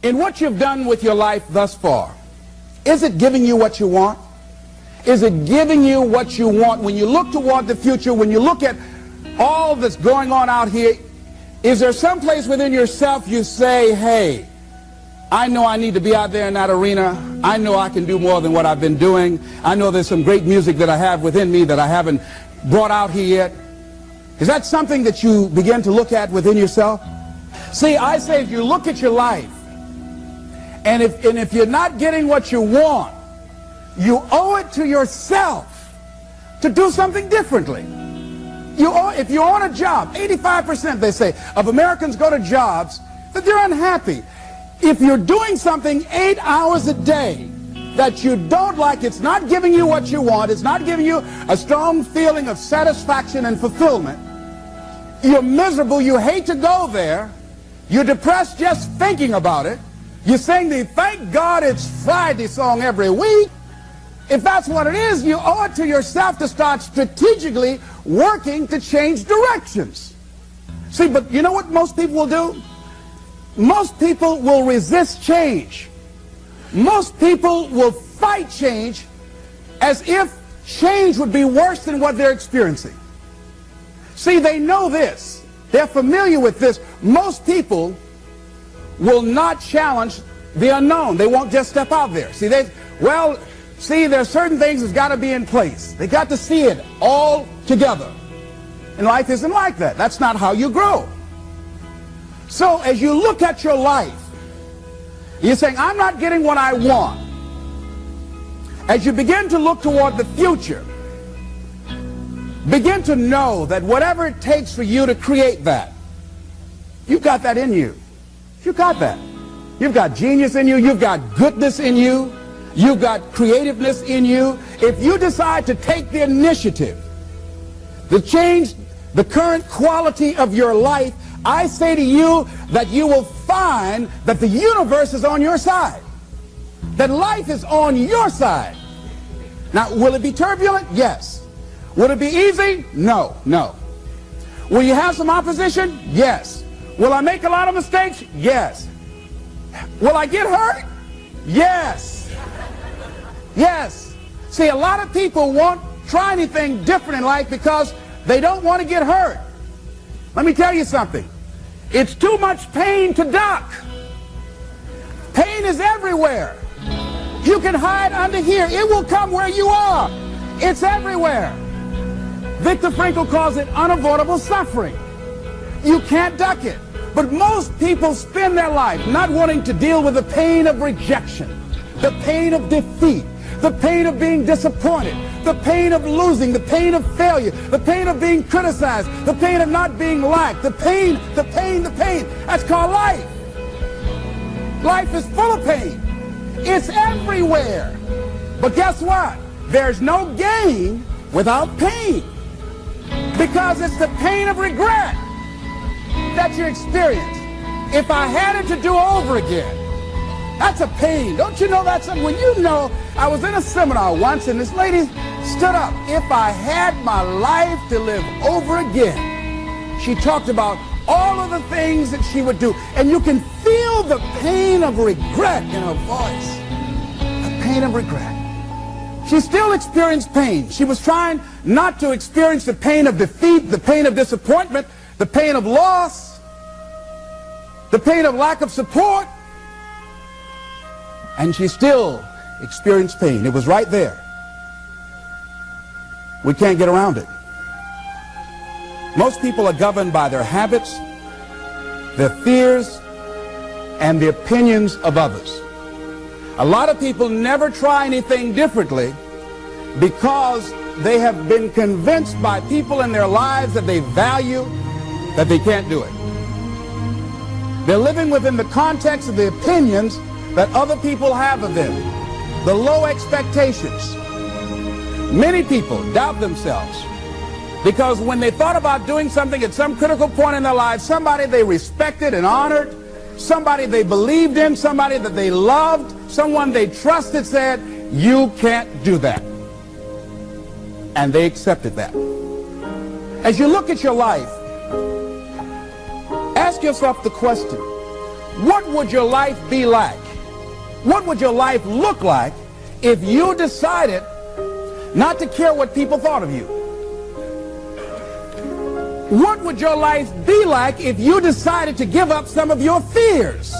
in what you've done with your life thus far, is it giving you what you want? Is it giving you what you want? When you look toward the future, when you look at all that's going on out here, is there some place within yourself you say, hey, I know I need to be out there in that arena. I know I can do more than what I've been doing. I know there's some great music that I have within me that I haven't brought out here yet. Is that something that you begin to look at within yourself? See, I say if you look at your life, and if you're not getting what you want, you owe it to yourself to do something differently. If you're on a job, 85% they say of Americans go to jobs that they're unhappy. If you're doing something 8 hours a day that you don't like, it's not giving you what you want, it's not giving you a strong feeling of satisfaction and fulfillment, you're miserable, you hate to go there, you're depressed just thinking about it, you sing the "Thank God It's Friday" song every week. If that's what it is, you owe it to yourself to start strategically working to change directions. See, but you know what most people will do? Most people will resist change. Most people will fight change as if change would be worse than what they're experiencing. See, they know this. They're familiar with this. Most people will not challenge the unknown. They won't just step out there. See, there's certain things that's got to be in place. They got to see it all together. And life isn't like that. That's not how you grow. So as you look at your life, you're saying, I'm not getting what I want. As you begin to look toward the future, begin to know that whatever it takes for you to create that, you've got that in you. You've got that. You've got genius in you. You've got goodness in you. You've got creativeness in you. If you decide to take the initiative to change the current quality of your life, I say to you that you will find that the universe is on your side, that life is on your side. Now, will it be turbulent? Yes. Will it be easy? No, no. Will you have some opposition? Yes. Will I make a lot of mistakes? Yes. Will I get hurt? Yes. Yes. See, a lot of people won't try anything different in life because they don't want to get hurt. Let me tell you something. It's too much pain to duck. Pain is everywhere. You can hide under here. It will come where you are. It's everywhere. Viktor Frankl calls it unavoidable suffering. You can't duck it. But most people spend their life not wanting to deal with the pain of rejection, the pain of defeat, the pain of being disappointed, the pain of losing, the pain of failure, the pain of being criticized, the pain of not being liked, the pain. That's called life. Life is full of pain. It's everywhere. But guess what? There's no gain without pain. Because it's the pain of regret that you experience. If I had it to do over again, that's a pain. Don't you know that's something? When you know, I was in a seminar once and this lady stood up. If I had my life to live over again, she talked about all of the things that she would do. And you can feel the pain of regret in her voice. The pain of regret. She still experienced pain. She was trying not to experience the pain of defeat, the pain of disappointment, the pain of loss, the pain of lack of support. And she still experienced pain. It was right there. We can't get around it. Most people are governed by their habits, their fears, and the opinions of others. A lot of people never try anything differently because they have been convinced by people in their lives that they value that they can't do it. They're living within the context of the opinions that other people have of them, the low expectations. Many people doubt themselves because when they thought about doing something at some critical point in their lives, somebody they respected and honored, somebody they believed in, somebody that they loved, someone they trusted said, you can't do that. And they accepted that. As you look at your life, ask yourself the question, What would your life be like? What would your life look like if you decided not to care what people thought of you? What would your life be like if you decided to give up some of your fears?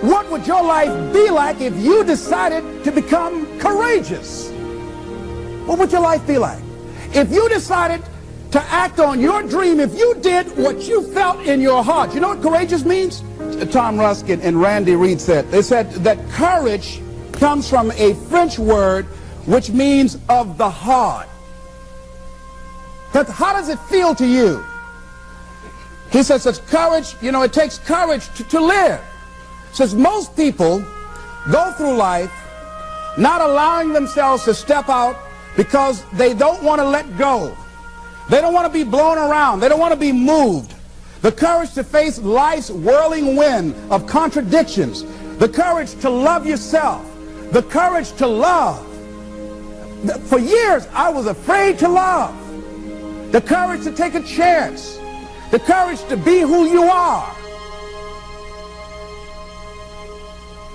What would your life be like if you decided to become courageous? What would your life be like? If you decided to act on your dream, if you did what you felt in your heart. You know what courageous means? Tom Rusk and Randy Reed said, they said that courage comes from a French word which means of the heart. But how does it feel to you? He says it's courage, you know, it takes courage to live. Says most people go through life not allowing themselves to step out because they don't want to let go. They don't want to be blown around. They don't want to be moved. The courage to face life's whirling wind of contradictions. The courage to love yourself. The courage to love. For years, I was afraid to love. The courage to take a chance. The courage to be who you are.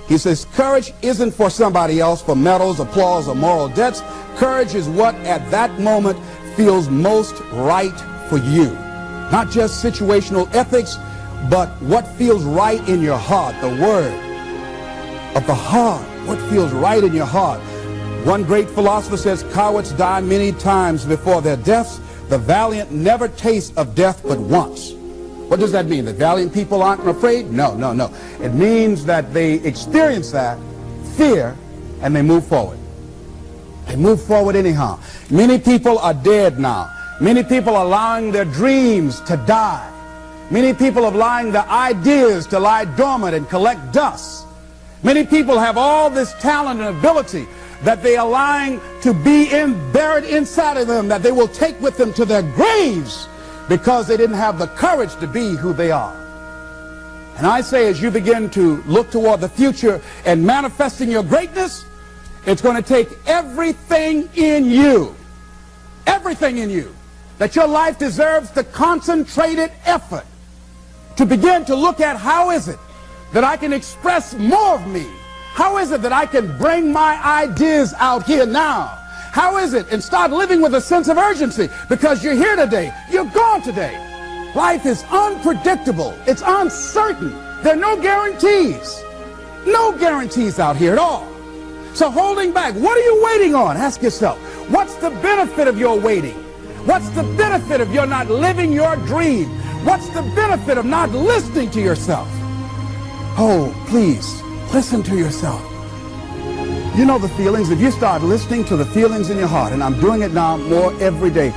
He says courage isn't for somebody else, for medals, applause, or moral debts. Courage is what at that moment feels most right for you. Not just situational ethics, but what feels right in your heart, the word of the heart, what feels right in your heart. One great philosopher says, cowards die many times before their deaths. The valiant never taste of death but once. What does that mean? That valiant people aren't afraid? No, no, no. It means that they experience that fear and they move forward. They move forward anyhow. Many people are dead now. Many people are allowing their dreams to die. Many people are allowing their ideas to lie dormant and collect dust. Many people have all this talent and ability that they are allowing to be buried inside of them, that they will take with them to their graves because they didn't have the courage to be who they are. And I say, as you begin to look toward the future and manifesting your greatness, it's going to take everything in you, that your life deserves the concentrated effort to begin to look at how is it that I can express more of me? How is it that I can bring my ideas out here now? How is it? And start living with a sense of urgency, because you're here today, you're gone today. Life is unpredictable. It's uncertain. There are no guarantees. No guarantees out here at all. So holding back, what are you waiting on? Ask yourself, what's the benefit of your waiting? What's the benefit of your not living your dream? What's the benefit of not listening to yourself? Oh, please, listen to yourself. You know the feelings. If you start listening to the feelings in your heart, and I'm doing it now more every day,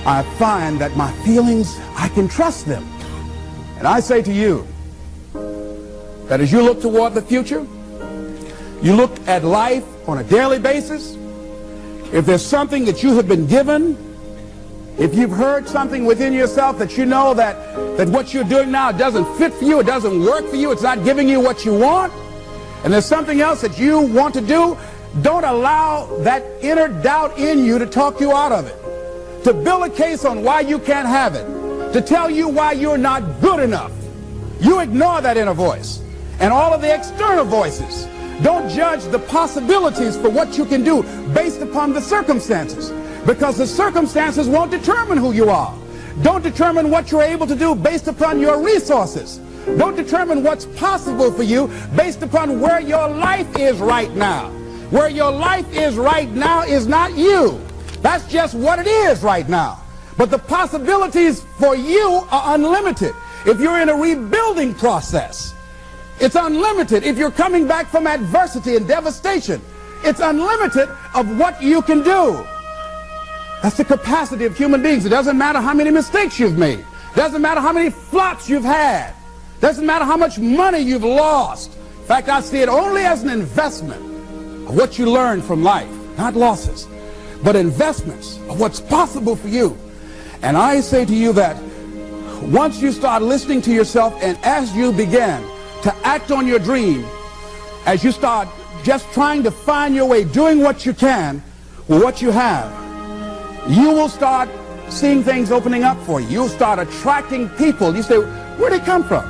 I find that my feelings, I can trust them. And I say to you that as you look toward the future, you look at life on a daily basis, if there's something that you have been given, if you've heard something within yourself that you know that what you're doing now doesn't fit for you, it doesn't work for you, it's not giving you what you want, and there's something else that you want to do, don't allow that inner doubt in you to talk you out of it, to build a case on why you can't have it, to tell you why you're not good enough. You ignore that inner voice and all of the external voices. Don't judge the possibilities for what you can do based upon the circumstances, because the circumstances won't determine who you are. Don't determine what you're able to do based upon your resources. Don't determine what's possible for you based upon where your life is right now. Where your life is right now is not you. That's just what it is right now. But the possibilities for you are unlimited. If you're in a rebuilding process, it's unlimited. If you're coming back from adversity and devastation, it's unlimited of what you can do. That's the capacity of human beings. It doesn't matter how many mistakes you've made. It doesn't matter how many flops you've had. It doesn't matter how much money you've lost. In fact, I see it only as an investment of what you learn from life. Not losses, but investments of what's possible for you. And I say to you that once you start listening to yourself, and as you begin to act on your dream, as you start just trying to find your way, doing what you can with what you have, you will start seeing things opening up for you. You'll start attracting people. You say, where'd they come from?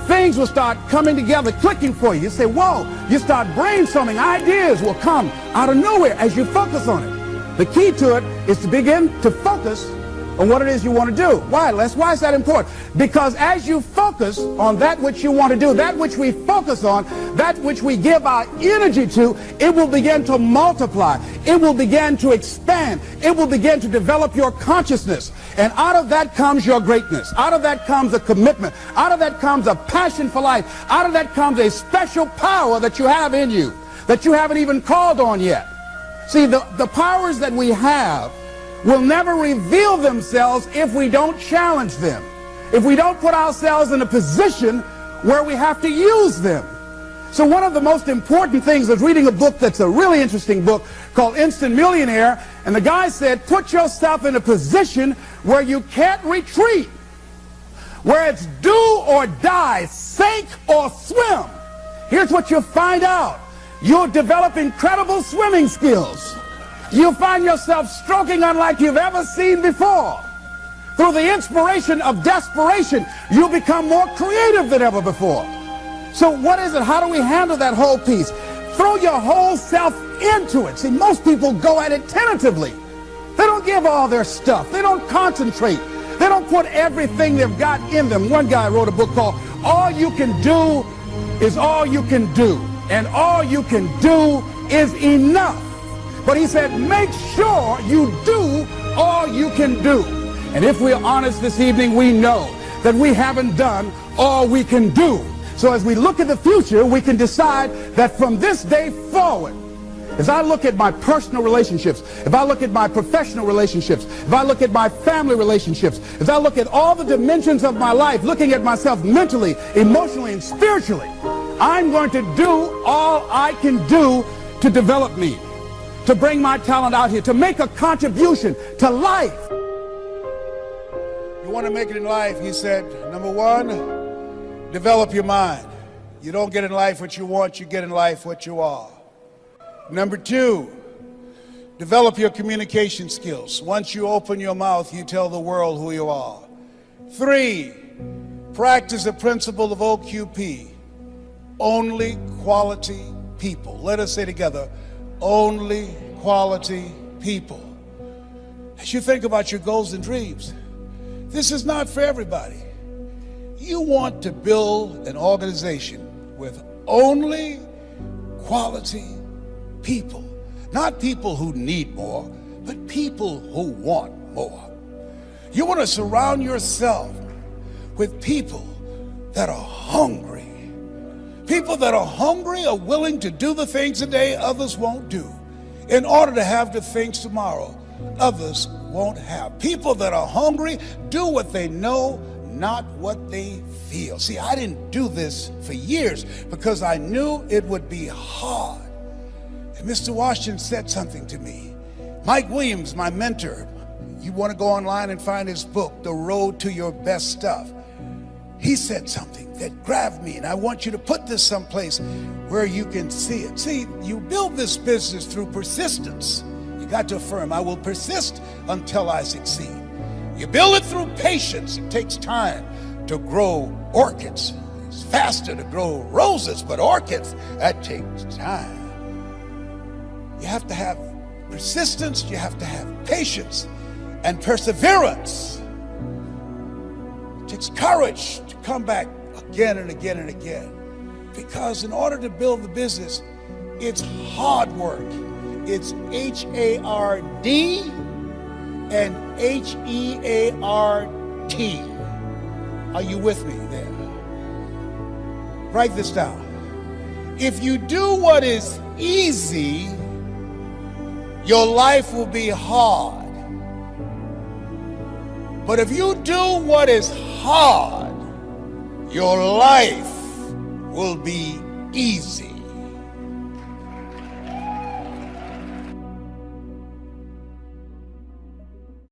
things will start coming together, clicking for you. You say, whoa, you start brainstorming. Ideas will come out of nowhere as you focus on it. The key to it is to begin to focus on what it is you want to do. Why, Les? Why is that important? Because as you focus on that which you want to do, that which we focus on, that which we give our energy to, it will begin to multiply. It will begin to expand. It will begin to develop your consciousness. And out of that comes your greatness. Out of that comes a commitment. Out of that comes a passion for life. Out of that comes a special power that you have in you that you haven't even called on yet. See, the powers that we have will never reveal themselves if we don't challenge them, if we don't put ourselves in a position where we have to use them. So one of the most important things is reading a book that's a really interesting book called Instant Millionaire, and the guy said, put yourself in a position where you can't retreat, where it's do or die, sink or swim. Here's what you'll find out. You'll develop incredible swimming skills. You'll find yourself stroking unlike you've ever seen before. Through the inspiration of desperation, you'll become more creative than ever before. So what is it? How do we handle that whole piece? Throw your whole self into it. See, most people go at it tentatively. They don't give all their stuff. They don't concentrate. They don't put everything they've got in them. One guy wrote a book called All You Can Do Is All You Can Do. And all you can do is enough. But he said, make sure you do all you can do. And if we're honest this evening, we know that we haven't done all we can do. So as we look at the future, we can decide that from this day forward, as I look at my personal relationships, if I look at my professional relationships, if I look at my family relationships, as I look at all the dimensions of my life, looking at myself mentally, emotionally, and spiritually, I'm going to do all I can do to develop me, to bring my talent out here, to make a contribution to life. You want to make it in life, he said, number one, develop your mind. You don't get in life what you want, you get in life what you are. Number two, develop your communication skills. Once you open your mouth, you tell the world who you are. Three, practice the principle of OQP, only quality people. Let us say together, only quality people. As you think about your goals and dreams, this is not for everybody. You want to build an organization with only quality people. Not people who need more, but people who want more. You want to surround yourself with people that are hungry. People that are hungry are willing to do the things today others won't do in order to have the things tomorrow others won't have. People that are hungry do what they know, not what they feel. See, I didn't do this for years because I knew it would be hard. And Mr. Washington said something to me. Mike Williams, my mentor, you want to go online and find his book, The Road to Your Best Stuff. He said something that grabbed me, and I want you to put this someplace where you can see it. See, you build this business through persistence. You got to affirm, I will persist until I succeed. You build it through patience. It takes time to grow orchids. It's faster to grow roses, but orchids, that takes time. You have to have persistence, you have to have patience and perseverance. It takes courage to come back again and again and again. Because in order to build the business, it's hard work. It's H-A-R-D and H-E-A-R-T. Are you with me there? Write this down. If you do what is easy, your life will be hard. But if you do what is hard, your life will be easy.